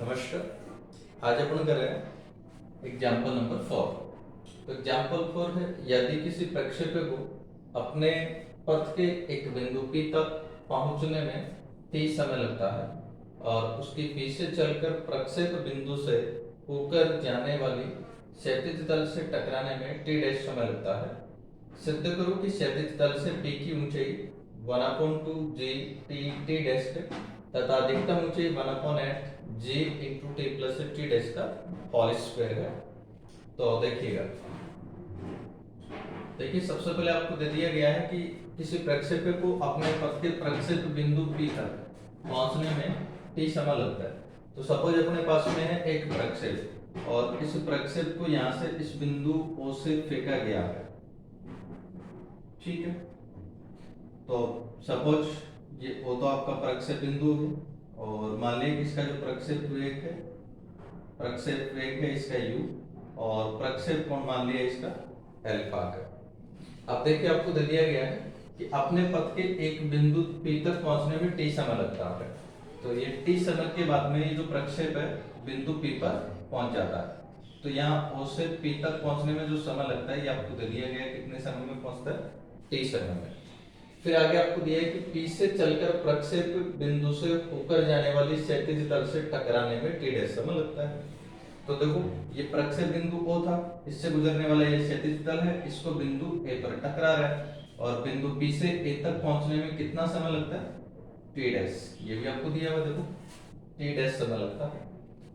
नमस्कार। आज अपन कर रहे हैं एग्जाम्पल नंबर 4। तो एग्जाम्पल 4 है, यदि किसी प्रक्षेपक को अपने पथ के एक बिंदु P तक पहुंचने में t समय लगता है और उसकी P से चलकर प्रक्षेप बिंदु से होकर जाने वाली क्षैतिज तल से टकराने में t डैश समय लगता है। सिद्ध करो कि क्षैतिज तल से P की ऊंचाई 1/2 g t डैश है तथा अधिकतम ऊंचाई 1/8 g into T plus t dash का होल स्क्वायर है। तो देखिएगा, सबसे पहले आपको दे दिया गया है कि किसी प्रक्षेपक को अपने पथ के प्रक्षेप बिंदु P तक पहुंचने में t समय लगता है। तो सपोज अपने पास में है एक प्रक्षेप और इस प्रक्षेप को यहां से इस बिंदु O से फेंका गया है, ठीक है। तो सपोज ये O तो आपका प्रक्षेप बिंदु है और मान लीजिए कि इसका जो प्रक्षेप वेग है इसका u और प्रक्षेप कोण मान लिया इसका अल्फा है। अब देखिए, आपको दे दिया गया है कि अपने पथ के एक बिंदु P तक पहुंचने में t समय लगता है। तो ये t समय के बाद में ये जो प्रक्षेप है बिंदु P पर पहुंच जाता है। तो यहाँ O से P तक पहुंचने में जो समय लगता है ये आपको दे दिया गया है, कितने समय में पहुंचता है, t समय में। फिर आगे आपको दिया है कि P से चलकर प्रक्षेप बिंदु से होकर जाने वाली क्षैतिज तल से टकराने में t डैश समय लगता है। तो देखो, ये प्रक्षेप बिंदु O था, इससे गुजरने वाला ये क्षैतिज तल है, इसको बिंदु A पर टकरा रहा है और बिंदु P से A तक पहुंचने में कितना समय लगता है, t डैश। ये भी आपको दिया हुआ, देखो t डैश समय लगता है।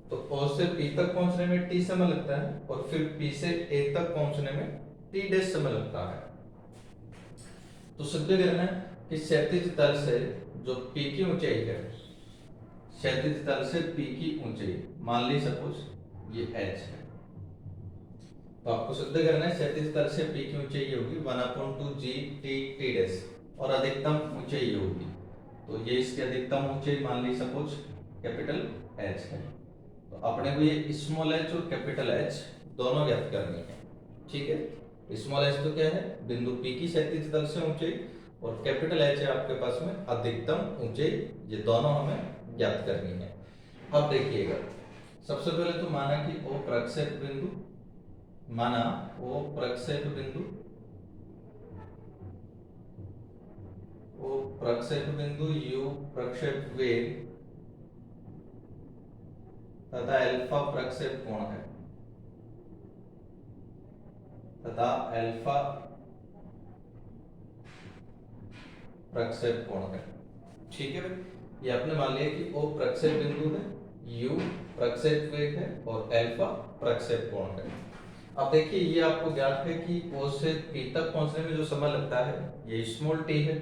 तो O से P तक पहुंचने में t समय लगता है और फिर P से A तक पहुंचने में t डैश समय लगता है। तो सिद्ध करना है कि क्षैतिज तल से जो P की ऊंचाई है, क्षैतिज तल से P की ऊंचाई मान ली सपोज ये h है। तो आपको सिद्ध करना है क्षैतिज तल से P की ऊंचाई होगी 1/2 g t डैश और अधिकतम ऊंचाई होगी, तो ये इसकी अधिकतम ऊंचाई मान ली सपोज कैपिटल H है। तो अपने को ये स्मॉल h और कैपिटल H दोनों ज्ञात करनी है, ठीक है। स्मॉल h तो क्या है, बिंदु P की क्षैतिज तल से ऊंचाई और कैपिटल H है आपके पास में अधिकतम ऊंचाई, ये दोनों हमें ज्ञात करनी है। अब देखिएगा, सबसे पहले तो माना कि O प्रक्षेप बिंदु, U प्रक्षेप वेग तथा अल्फा प्रक्षेप कोण है ठीक है भाई। ये आपने मान लिया कि O प्रक्षेप बिंदु है, U प्रक्षेप वेग है और अल्फा प्रक्षेप कोण है। अब देखिए, ये आपको ज्ञात है कि O से P तक पहुंचने में जो समय लगता है ये स्मॉल t है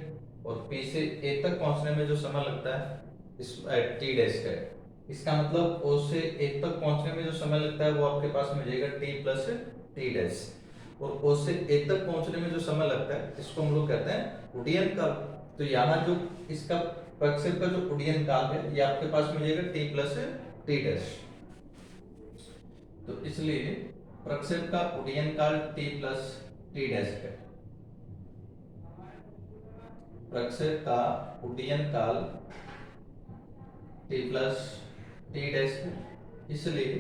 और P से A तक पहुंचने में जो समय लगता है इस t डैश है। इसका मतलब O से A तक पहुंचने में जो समय लगता है वो आपके पास में जाएगा t प्लस t डैश, और O से A तक पहुंचने में जो समय लगता है इसको हम लोग कहते हैं उड्डयन काल। तो यहाँ जो इसका प्रक्षेप का जो उड्डयन काल है ये आपके पास में जाएगा t प्लस t डैश। तो इसलिए प्रक्षेप का उड्डयन काल t प्लस t डैश है। प्रक्षेप का उड्डयन काल t प्लस t डैश है, इसलिए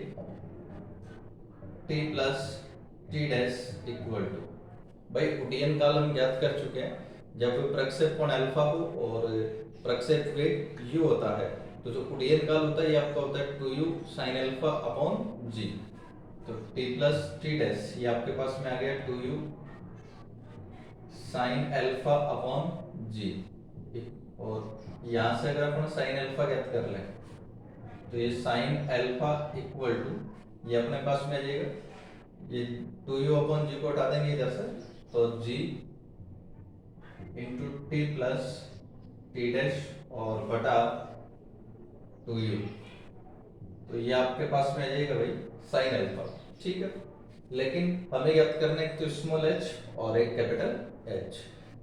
t plus t dash equal to, भाई उड्डयन काल हम ज्ञात कर चुके हैं, जब प्रक्षेप कोण अल्फा हो और प्रक्षेप वेग u होता है तो जो उड्डयन काल होता है ये आपका होता है 2u sin alpha upon g। तो t प्लस t डैश ये आपके पास में आ गया 2u sin alpha upon g, और यहाँ से अगर अपन sin अल्फा ज्ञात कर लें तो ये sin अल्फा इक्वल टू ये अपने पास में आ जाएगा, ये 2u अपॉन g को हटा देंगे इधर से तो g into T plus t dash और बटा 2u, तो ये आपके पास में आ जाएगा भाई sin अल्फा, ठीक है। लेकिन हमें ज्ञात करना है तो स्मॉल h और एक कैपिटल H।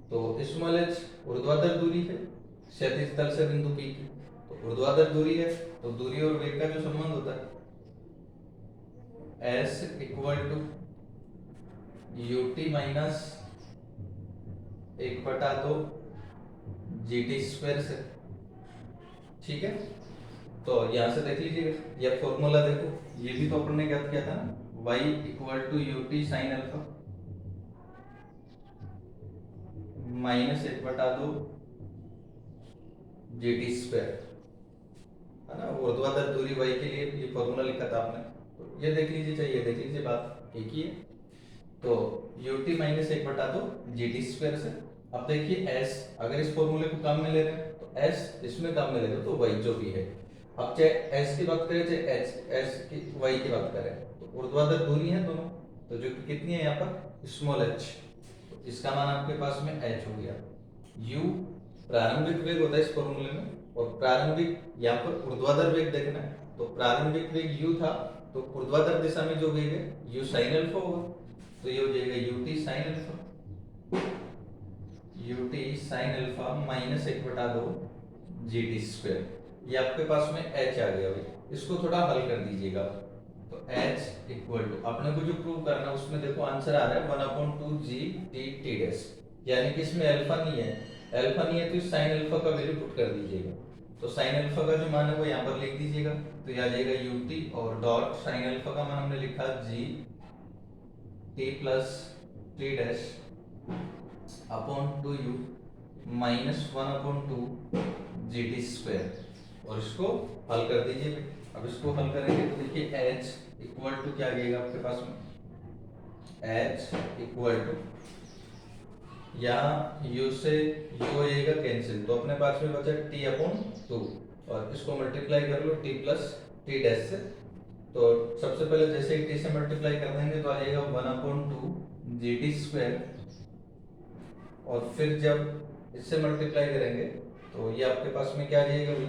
तो स्मॉल h ऊर्ध्वाधर दूरी है क्षैतिज तल से बिंदु P की, तो ऊर्ध्वाधर दूरी है तो दूरी और वेग का जो संबंध होता है S इक्वल टू ut माइनस 1/2 GT स्क्वायर से, ठीक है। तो यहाँ से देख लीजिएगा, ये फॉर्मूला देखो, ये भी तो अपन ने ज्ञात किया था ना, y equal to u t sine alpha minus 1/2 g t square, है ना। ऊर्ध्वाधर दूरी y के लिए ये फॉर्मूला लिखा था आपने, तो ये देख लीजिए, चाहिए देख लीजिए, बात एक ही है। तो U T minus 1/2 g t square से, अब देखिए s, अगर इस फॉर्मूले को काम में ले रहे हैं तो s इसमें काम में ले रहे हो तो y जो भी है, अब चाहे s की बात करें चाहे s की y की बात करें, तो ऊर्ध्वाधर दूरी है दोनों, तो जो कि कितनी है यहाँ पर स्मॉल h, तो इसका मान आपके पास में h हो गया। u प्रारंभिक वेग होता है इस फॉर्मूले में, और प्रारंभिक यहाँ पर ऊर्ध्वाधर वेग देखना है, तो प्रारंभिक वेग u था, तो ऊर्ध्वाधर दिशा में जो वेग है u sin अल्फा होगा, तो ये हो जाएगा ut sin alpha, ut sin alpha minus 1/2 g t square, ये आपके पास में h आ गया भाई, इसको थोड़ा हल कर दीजिएगा। तो h इक्वल टू अपने को जो प्रूव करना है उसमें देखो आंसर आ रहा है 1/2 जी टी टी डैश, यानी कि इसमें अल्फा नहीं है, अल्फा नहीं है तो इस sin अल्फा का वैल्यू पुट कर दीजिएगा, तो sin अल्फा का जो मान है वो यहाँ पर लिख दीजिएगा, तो ये आ जाएगा ut और डॉट sin अल्फा का मान हमने लिखा G T plus t dash upon 2u minus 1/2 g t square, और इसको हल कर दीजिए। अब इसको हल करेंगे तो देखिए h इक्वल टू क्या आ जाएगा आपके पास में, h इक्वल टू यहाँ u से u हो जाएगा कैंसिल, तो अपने पास में बचा t अपॉन 2, और इसको मल्टीप्लाई कर लो t प्लस टी डैश से, तो सबसे पहले जैसे ही t से मल्टीप्लाई कर देंगे तो आ जाएगा 1/2 जी टी स्क्वायर, और फिर जब इससे मल्टीप्लाई करेंगे तो ये आपके पास में क्या आ जाएगा भाई,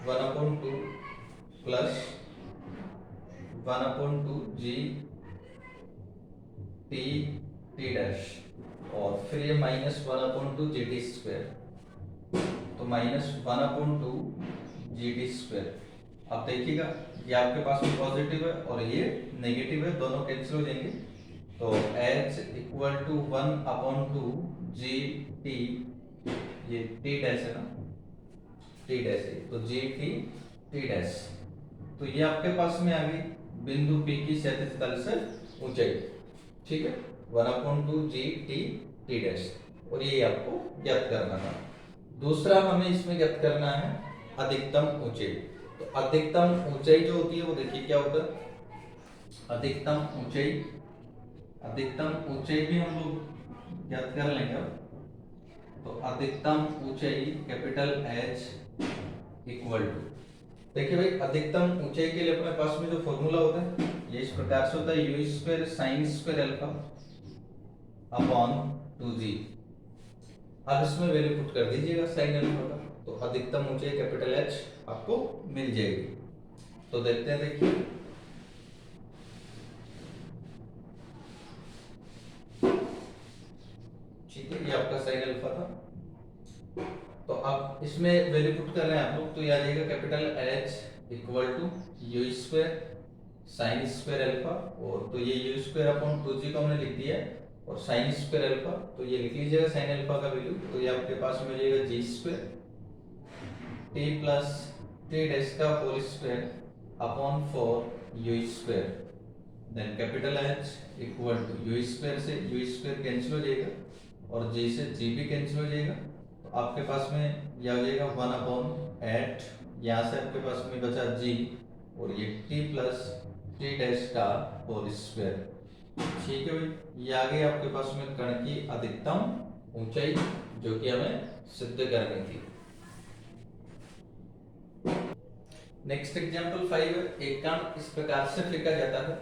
1/2 plus 1/2 g T T dash, और फिर ये माइनस 1/2 जी टी स्क्वायर, तो माइनस 1/2 जी टी स्क्वायर। अब देखिएगा ये आपके पास में पॉजिटिव है और ये नेगेटिव है, दोनों कैंसिल हो जाएंगे, तो h equal to 1/2 g t, ये टी डैश है ना, टी डैश है, तो जी टी टी डैश, तो ये आपके पास में आ गई बिंदु P की क्षैतिज तल से ऊंचाई, ठीक है, 1/2 जी टी टी डैश, और ये आपको ज्ञात करना था। दूसरा हमें इसमें ज्ञात करना है अधिकतम ऊंचाई, तो अधिकतम ऊंचाई जो होती है वो देखिए क्या होता है, अधिकतम ऊंचाई, अधिकतम ऊंचाई भी हम लोग ज्ञात कर लेंगे। तो अधिकतम ऊंचाई कैपिटल H इक्वल टू, देखिए भाई अधिकतम ऊंचाई के लिए अपने पास में जो फॉर्मूला होता है ये इस प्रकार से होता है, you square sine square alpha upon 2g। अब इसमें वैल्यू पुट कर दीजिएगा साइन अल्फा का, तो अधिकतम ऊंचाई कैपिटल H आपको मिल जाएगी। तो देखते हैं, देखिए ठीक है, ये आपका साइन अल्फा था, तो अब इसमें वैल्यू पुट कर रहे हैं आप लोग, तो ये आ जाएगा capital H equal to u square sine square alpha, और तो ये यू स्क्वायर अपॉन 2g को हमने लिख दिया है, और साइन स्क्वायर अल्फा तो ये लिख लीजिएगा साइन अल्फा का वैल्यू, तो ये आपके पास में जाएगा g square t plus t dash का whole square upon 4 u square, then capital H equal to u square से यू स्क्वायर कैंसिल हो जाएगा, और जी से जी भी कैंसिल हो जाएगा, तो आपके पास में यह हो जाएगा 1/8, यहाँ से आपके पास में बचा जी, और ये टी प्लस टी डैश का होल स्क्वायर, ठीक है भाई, ये आ गई आपके पास में कण की अधिकतम ऊंचाई जो कि हमें सिद्ध करनी थी। नेक्स्ट एग्जांपल 5, एक कण इस प्रकार से फेंका जाता है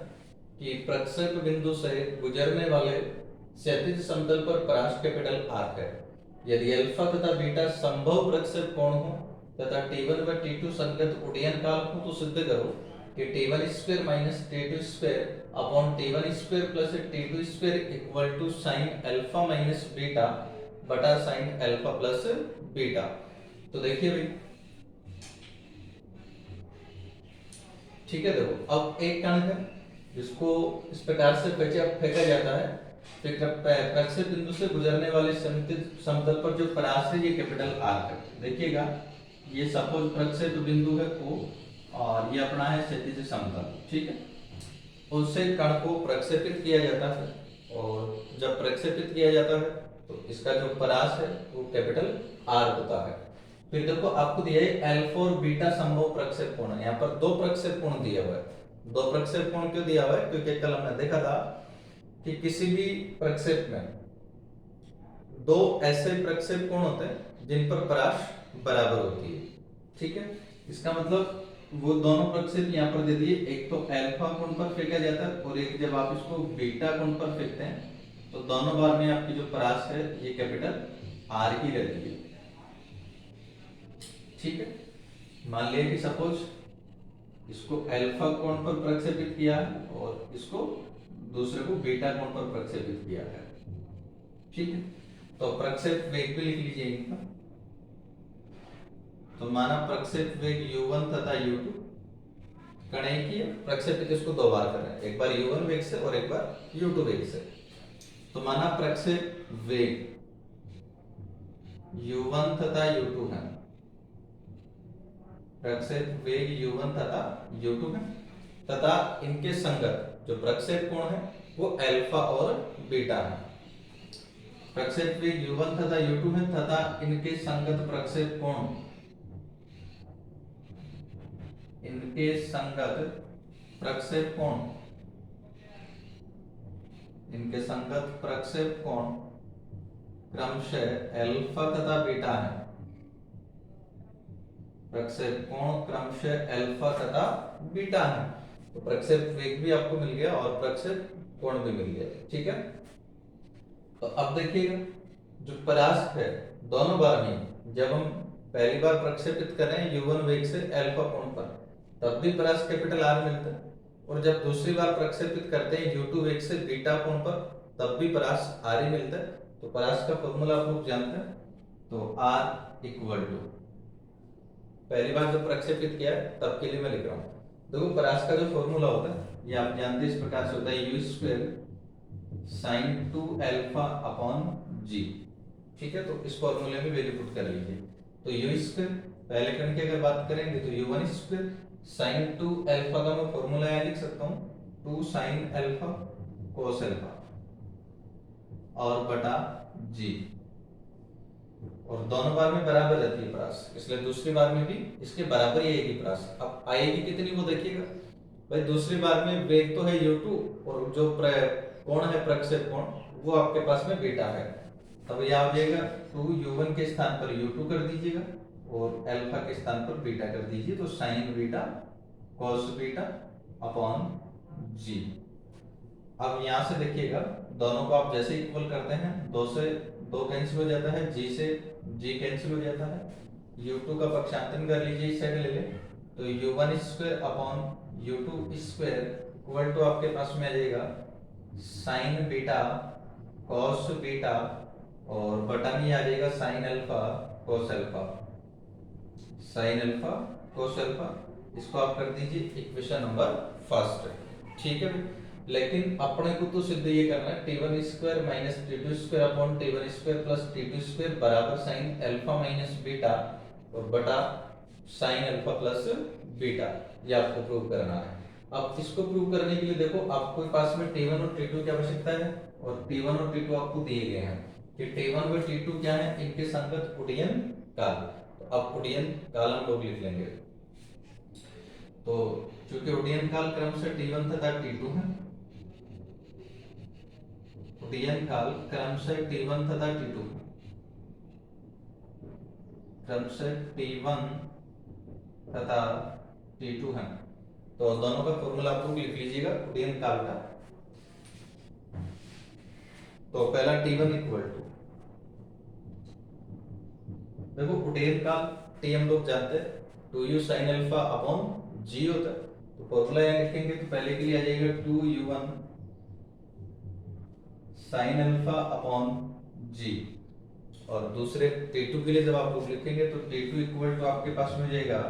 कि प्रक्षेप बिंदु से गुजरने वाले क्षैतिज समतल पर पराश्र कैपिटल आर है, यदि अल्फा तथा बीटा संभव प्रक्षेप कोण हो तथा T1 व T2 संगत उड्डयन काल हो, तो सिद्ध करो कि T1 square minus T2 square upon T1 square plus T2 square equal to sine alpha minus beta बटा साइन अल्फा प्लस बीटा। तो देखिए भाई, ठीक है, देखो अब एक कण है जिसको इस प्रकार से फेंका जाता है, प्रक्षेप बिंदु से गुजरने वाले समतल पर जो परास है ये कैपिटल आर है। देखिएगा ये सपोज प्रक्षेप बिंदु है O और ये अपना है क्षैतिज समतल, ठीक है। उससे कण को प्रक्षेपित किया जाता है और जब प्रक्षेपित किया जाता है तो इसका जो परास है वो कैपिटल R होता है। फिर देखो आपको दिया है अल्फा और बीटा संभव प्रक्षेप कोण, यहाँ पर दो प्रक्षेप कोण दिया हुआ है। दो प्रक्षेप कोण क्यों दिया हुआ है? क्योंकि कल हमने देखा था कि किसी भी प्रक्षेप में दो ऐसे प्रक्षेप कोण होते हैं जिन पर परास बराबर होती है, ठीक है। इसका मतलब वो दोनों प्रक्षेप यहाँ पर दे दिए, एक तो अल्फा कोण पर फेंका जाता है और एक जब आप इसको बीटा कोण पर फेंकते हैं तो दोनों बार में आपकी जो परास है ये कैपिटल आर की रहती है, ठीक है। मान लिया कि सपोज इसको अल्फा कोण पर प्रक्षेपित किया है और इसको दूसरे को बीटा कोण पर प्रक्षेपित किया है, ठीक है। तो प्रक्षेप वेग भी लिख लीजिए इनका। तो माना प्रक्षेप वेग u1 तथा u2, कण एक ही है, प्रक्षेपित इसको दो बार कर रहे हैं, एक बार u1 वेग से और एक बार u2 वेग से। तो माना प्रक्षेप वेग u1 तथा u2 है, प्रक्षेप वेग u1 तथा u2 है तथा इनके संगत जो प्रक्षेप कोण है वो अल्फा और बीटा है। प्रक्षेप वेग u1 तथा u2 है तथा इनके संगत प्रक्षेप कोण, इनके संगत प्रक्षेप कोण, इनके संगत प्रक्षेप कोण क्रमशः अल्फा तथा बीटा है। प्रक्षेप कोण क्रमशः अल्फा तथा बीटा है। तो प्रक्षेप वेग भी आपको मिल गया और प्रक्षेप कोण भी मिल गया, ठीक है। तो अब देखिएगा जो परास है दोनों बार में जब हम पहली बार प्रक्षेपित कर रहे हैं u1 वेग से अल्फा कोण पर तब भी परास कैपिटल आर मिलता है, और जब दूसरी बार प्रक्षेपित करते हैं u2 वेग से बीटा कोण पर तब भी परास आर ही मिलता है। तो परास का फॉर्मूला आप लोग जानते हैं, तो R इक्वल टू पहली बार जब प्रक्षेपित किया तब के लिए मैं लिख रहा हूँ। देखो परास का जो फॉर्मूला होता है ये आप जानते हैं, इस प्रकार से होता है u square sine 2 alpha upon g, ठीक है। तो इस फॉर्मूले में वैल्यू पुट कर लीजिए। तो u स्क्वायर पहले कण की अगर बात करेंगे तो u1 स्क्वायर साइन 2 अल्फा का मैं फॉर्मूला यहाँ लिख सकता हूँ 2 साइन अल्फा कोस अल्फा और बटा g, और दोनों बार में बराबर रहती है परास, इसलिए दूसरी बार में भी इसके बराबर ही आएगी परास। अब आएगी कितनी वो देखिएगा भाई, दूसरी बार में वेग तो है u2 और जो कोण है प्रक्षेप कोण वो आपके पास में बीटा है। तब यह आ जाएगा 2u1 के स्थान पर u2 कर दीजिएगा और अल्फा के स्थान पर बीटा कर दीजिए, तो sign beta cos beta upon g। अब यहां से देखिएगा दोनों को आप जैसे इक्वल करते हैं 2 से 2 कैंसिल हो जाता है, g से g कैंसिल हो जाता है, u2 का पक्षांतरण कर लीजिए इस साइड ले ले, तो u1 square upon u2 square equal to आपके पास में आ जाएगा साइन बीटा कॉस बीटा और बटा में आ जाएगा sine alpha cos alpha, sine alpha cos alpha. इसको आप कर दीजिए इक्वेशन नंबर फर्स्ट, ठीक है। लेकिन अपने को तो सिद्ध ये करना है t1 square minus t2 square upon t1 square plus t2 square बराबर साइन अल्फा माइनस बीटा और बटा साइन अल्फा प्लस बीटा, ये आपको प्रूव करना है। अब इसको प्रूव करने के लिए देखो आपके पास में t1 और t2 की आवश्यकता है, और t1 और t2 आपको दिए गए हैं कि t1 व t2 क्या है, इनके संगत उड्डयन काल। तो अब उड्डयन काल हम लोग लिख लेंगे। तो चूंकि उड्डयन काल क्रमशः t1 तथा t2 है, उड्डयन काल क्रमशः t1 तथा t2, क्रमशः t1 तथा t2 है, तो दोनों का फॉर्मूला आप लोग लिख लीजिएगा उड्डयन काल का। तो पहला t1 इक्वल टू, देखो उड्डयन काल t हम लोग जानते हैं 2u sin alpha upon g होता है, तो फॉर्मूला यहाँ लिखेंगे तो पहले के लिए आ जाएगा 2u1 sin alpha upon g, और दूसरे t2 के लिए जब आप लोग लिखेंगे तो t2 इक्वल टू आपके पास में जाएगा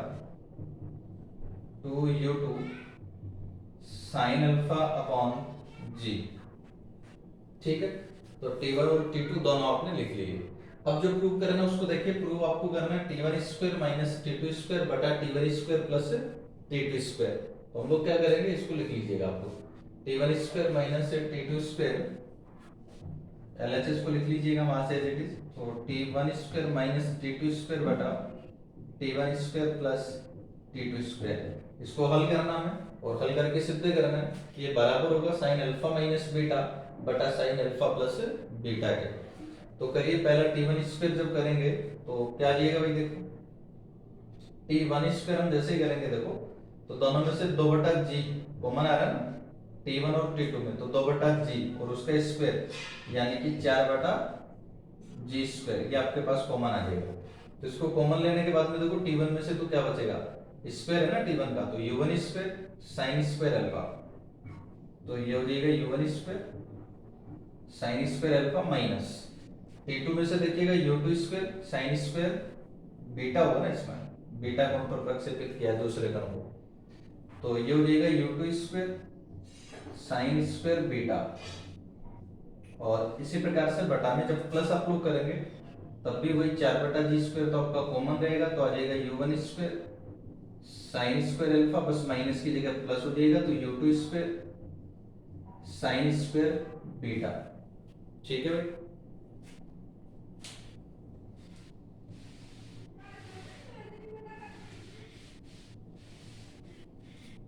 2u2 sin alpha upon g, ठीक है। तो t1 और t2 दोनों आपने लिख लिए। अब जो प्रूव करना है उसको देखिए, प्रूव आपको करना है t one square minus t two square बटा t one square plus t two square. तो हम लोग क्या करेंगे, इसको लिख लीजिएगा आप लोग, t one square minus t two square, LHS को लिख लीजिएगा वहां से एज इट इज। तो t one square minus t two square बटा t one square plus t two square. इसको हल करना है और हल करके सिद्ध करना है कि ये बराबर होगा साइन अल्फा माइनस बीटा बटा साइन अल्फा प्लस बीटा के। तो करिए, पहला टी वन स्क्वायर जब करेंगे तो क्या आ जाएगा भाई, देखो टी वन स्क्वायर हम जैसे ही करेंगे देखो, तो दोनों में से 2/g कॉमन आ रहा है ना, T1 और T2 में, तो 2/g और उसका स्क्वायर यानी कि 4/g स्क्वायर, ये आपके पास कॉमन आ जाएगा। तो इसको कॉमन लेने के बाद में देखो T1 में से तो क्या बचेगा, स्क्वायर है ना T1 का, तो u1 square sine square alpha, तो ये हो जाएगा u1 square sine square alpha minus T2 में से देखिएगा u2 square sine square beta होगा ना, इसमें बीटा को ऊपर प्रक्षेपित किया दूसरे क्रम को, तो ये हो जाएगा u2 square sine square beta. और इसी प्रकार से बटा में जब प्लस आप लोग करेंगे तब भी वही 4/g स्क्वायर तो आपका कॉमन रहेगा, तो आ जाएगा u1 square sine square alpha, बस माइनस की जगह प्लस हो जाएगा, तो u2 square sine square beta. ठीक है भाई,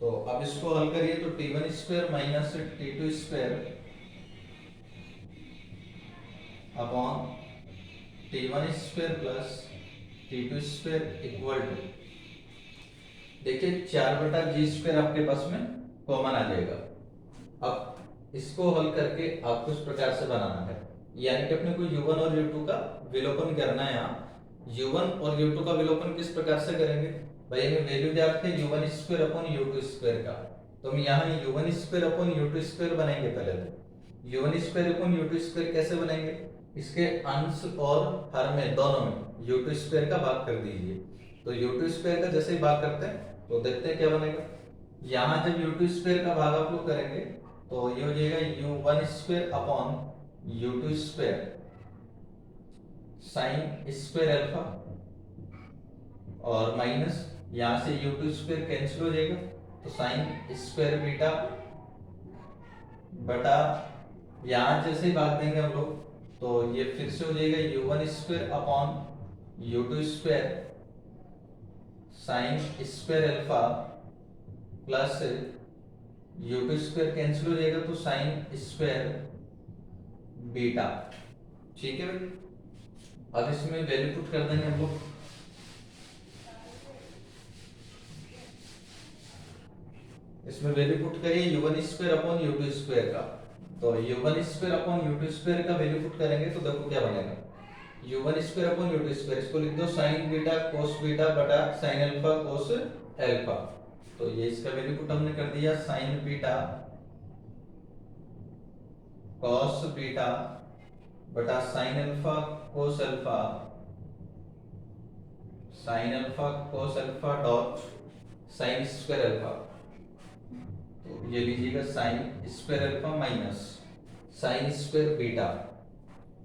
तो अब इसको हल करिए, तो t one square minus t two square upon t one square plus t two square equal to, देखिए 4/g स्क्वायर आपके पास में कॉमन आ जाएगा। अब इसको हल करके आपको इस प्रकार से बनाना है, यानी कि अपने को u1 और u2 का विलोपन करना है। यहाँ u1 और u2 का विलोपन किस प्रकार से करेंगे भाई, हमें वैल्यू ज्ञात है u1 square upon u2 square का, तो हम यहाँ u1 square upon u2 square बनाएंगे। पहले तो u1 square upon u2 square कैसे बनाएंगे, इसके अंश और हर में दोनों में u2 स्क्वायर का भाग कर दीजिए। तो u2 स्क्वायर का जैसे ही भाग करते हैं तो देखते हैं क्या बनेगा। यहाँ जब u2 स्क्वायर का भाग आप लोग करेंगे तो ये हो जाएगा u1 square upon u2 square sine square alpha, और माइनस यहाँ से u2 स्क्वायर कैंसिल हो जाएगा, तो साइन स्क्वायर बीटा बटा, यहाँ जैसे ही भाग देंगे हम लोग तो ये फिर से हो जाएगा u1 square upon u2 square sine square alpha plus u2 square cancel हो जाएगा, तो साइन स्क्वायर बीटा। ठीक है भाई, अब इसमें वैल्यू पुट कर देंगे हम लोग, इसमें वैल्यू पुट करिए u1 square upon u2 square का, तो u1 square upon u2 square का वैल्यू पुट करेंगे तो देखो क्या बनेगा, u1 square upon u2 square, इसको लिख दो साइन बीटा कोस बीटा बटा साइन अल्फा कोस अल्फा, तो ये इसका वैल्यू पुट हमने कर दिया साइन बीटा कॉस बीटा बटा sine alpha cos alpha, sine alpha cos alpha dot sign square alpha, तो ये लीजिएगा sign square alpha minus sign square beta,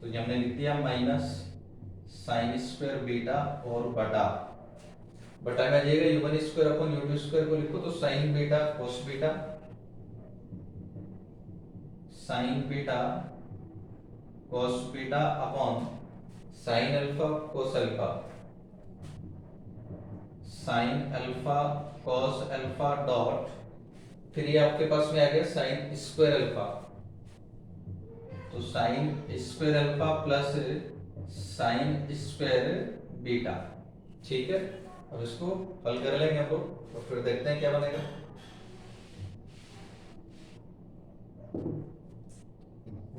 तो ये हमने लिख दिया माइनस साइन स्क्वायर बीटा और बटा में आ जाएगा u1 square upon u2 square को लिखो तो sign beta cos beta sine beta cos beta upon sine alpha cos alpha sine alpha cos alpha dot, फिर ये आपके पास में आ गया साइन स्क्वायर अल्फा, तो sign square alpha plus sign square beta. ठीक है, अब इसको हल कर लेंगे हम लोग और फिर देखते हैं क्या बनेगा।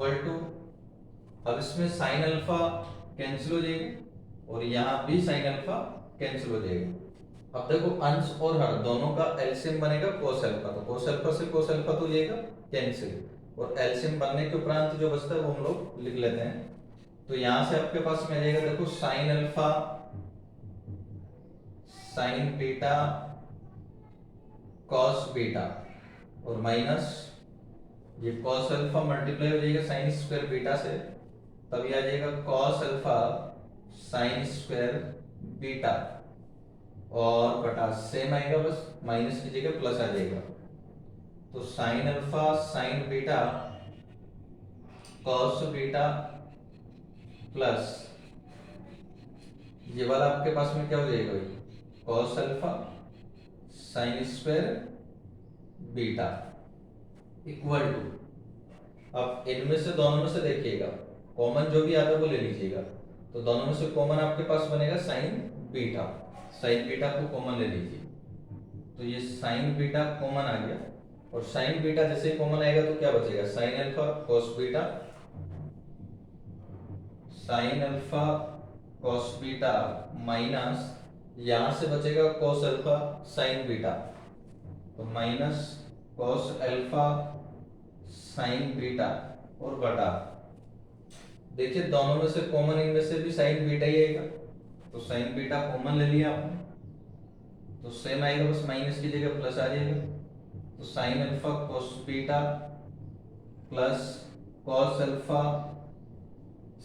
इक्वल टू, अब इसमें साइन अल्फा कैंसिल हो जाएगी और यहाँ भी साइन अल्फा कैंसिल हो जाएगा। अब देखो अंश और हर दोनों का एलसीएम बनेगा कोस अल्फा, तो कोस अल्फा से कोस अल्फा तो जाएगा कैंसिल, और एलसीएम बनने के उपरांत जो बचता है वो हम लोग लिख लेते हैं। तो यहां से आपके पास में जाएगा देखो sign alpha sine beta cos beta और माइनस ये कॉस अल्फा मल्टीप्लाई हो जाएगा साइन स्क्वायर बीटा से, तब ये आ जाएगा cos alpha sine square beta और बटा सेम आएगा, बस माइनस की जगह प्लस आ जाएगा। तो sine alpha sine beta cos beta plus ये वाला आपके पास में क्या हो जाएगा भाई, cos alpha sine square beta equal to, अब इनमें से दोनों में से देखिएगा कॉमन जो भी आता है वो ले लीजिएगा। तो दोनों में से कॉमन आपके पास बनेगा साइन बीटा, साइन बीटा को कॉमन ले लीजिए। तो ये साइन बीटा कॉमन आ गया, और साइन बीटा जैसे कॉमन आएगा तो क्या बचेगा, sine alpha cos beta, sine alpha cos beta minus यहां से बचेगा कॉस अल्फा साइन बीटा, तो minus cos alpha sine beta और बटा, देखिए दोनों में से कॉमन इनमें से भी साइन बीटा ही आएगा, तो साइन बीटा कॉमन ले लिया आपने तो सेम आएगा, बस माइनस की जगह प्लस आ जाएगा। तो sine alpha cos beta plus cos alpha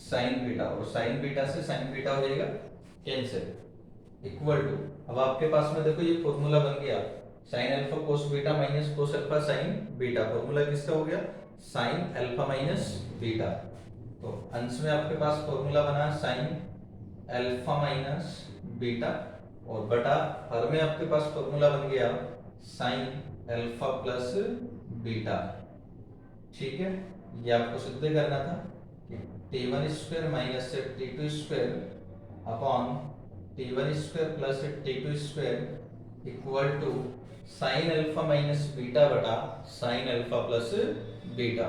sine beta, और साइन बीटा से साइन बीटा हो जाएगा कैंसिल इक्वल टू, अब आपके पास में देखो ये फॉर्मूला बन गया, sine alpha cos beta minus cos alpha sine beta, formula किसका हो गया, साइन अल्फा माइनस बीटा। तो अंश में आपके पास फॉर्मूला बना साइन अल्फा माइनस बीटा, और बटा हर में आपके पास फॉर्मूला बन गया साइन अल्फा प्लस बीटा। ठीक है, ये आपको सिद्ध करना था कि t1 square minus t2 square upon t1 square plus t2 square equal to sine alpha minus beta बटा साइन अल्फा प्लस बीटा।